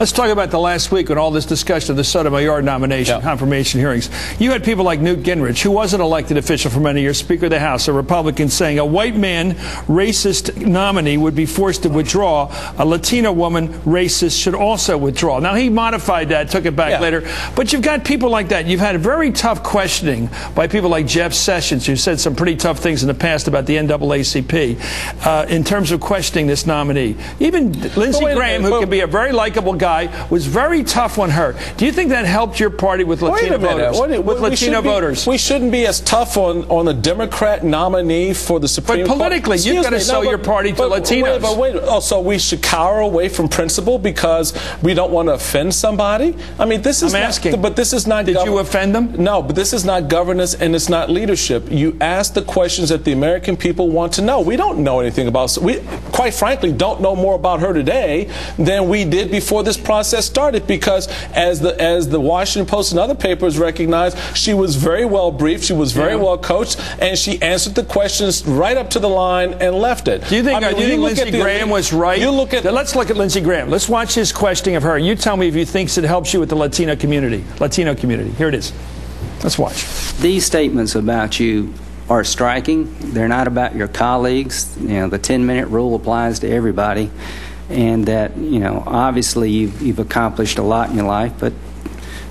Let's talk about the last week when all this discussion of the Sotomayor nomination, confirmation hearings. You had people like Newt Gingrich, who was an elected official for many years, Speaker of the House, a Republican, saying a white man, racist nominee would be forced to withdraw. A Latino woman, racist, should also withdraw. Now, he modified that, took it back later. But you've got people like that. You've had very tough questioning by people like Jeff Sessions, who said some pretty tough things in the past about the NAACP in terms of questioning this nominee. Even Lindsey Graham, who can be a very likable guy, was very tough on her. Do you think that helped your party with Latino voters? We shouldn't be as tough on a Democrat nominee for the Supreme Court. But politically, you've got to sell your party to Latinos. So we should cower away from principle because we don't want to offend somebody? I mean, this is but this is not. Did you offend them? No, but this is not governance and it's not leadership. You ask the questions that the American people want to know. We don't know anything about. We, quite frankly, don't know more about her today than we did before this process started, because as the Washington Post and other papers recognized, she was very well briefed, she was very well coached, and she answered the questions right up to the line and left it. Do you think, Lindsey Graham was right? Let's look at Lindsey Graham. Let's watch his questioning of her. You tell me if you think it helps you with the Latino community. Here it is. Let's watch. These statements about you are striking. They're not about your colleagues. You know, the 10-minute rule applies to everybody. And that, you know, obviously you've accomplished a lot in your life, but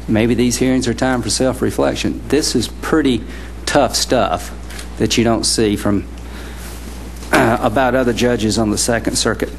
maybe these hearings are time for self-reflection. This is pretty tough stuff that you don't see from about other judges on the Second Circuit.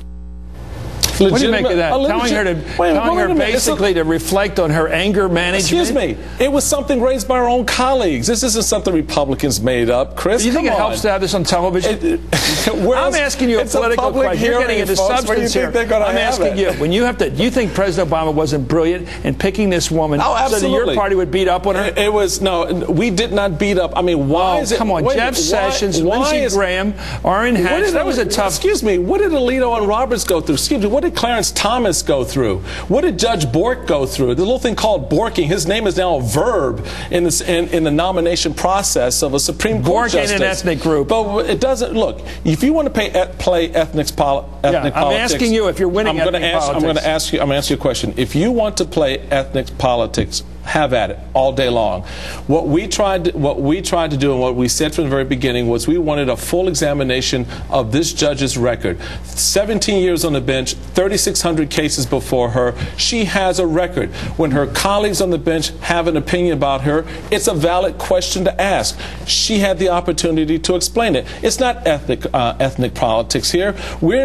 What do you make of that? Telling her basically to reflect on her anger management? Excuse me. It was something raised by our own colleagues. This isn't something Republicans made up, Chris. Do you think it helps to have this on television? I'm asking you a political question. You're getting into substance here. I'm asking you, when you have to, do you think President Obama wasn't brilliant in picking this woman so that your party would beat up on her? It was, no, we did not beat up. I mean, why is it? Come on, Jeff Sessions, Lindsey Graham, Orrin Hatch, that was a tough. Excuse me, what did Alito and Roberts go through? Excuse me, what did Clarence Thomas go through? What did Judge Bork go through? The little thing called borking. His name is now a verb in the nomination process of a Supreme Court justice. Bork ain't an ethnic group. But it doesn't. Look, if you want to play ethnic politics, I'm asking you if you're winning ethnic politics. I'm going to ask you a question. If you want to play ethnic politics, have at it all day long. What we tried to do, and what we said from the very beginning, was we wanted a full examination of this judge's record. 17 years on the bench, 3,600 cases before her. She has a record. When her colleagues on the bench have an opinion about her, it's a valid question to ask. She had the opportunity to explain it. It's not ethnic politics here. We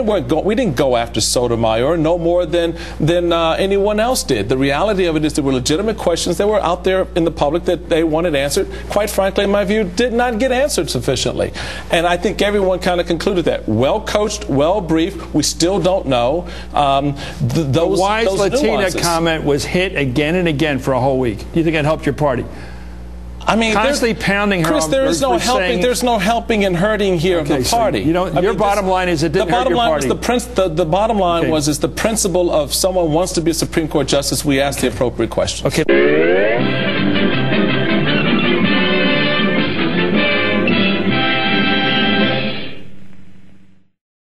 didn't go after Sotomayor no more than anyone else did. The reality of it is there were legitimate questions that were out there in the public that they wanted answered. Quite frankly, in my view, did not get answered sufficiently. And I think everyone kind of concluded that. Well coached, well briefed. We still don't know. The wise Latina comment was hit again and again for a whole week. Do you think it helped your party? I mean, constantly pounding her. Chris, there is no helping. There's no helping and hurting here of the party. So, you know, your bottom line is it didn't hurt your party. The bottom line was the principle of someone wants to be a Supreme Court justice. We ask the appropriate questions. Okay.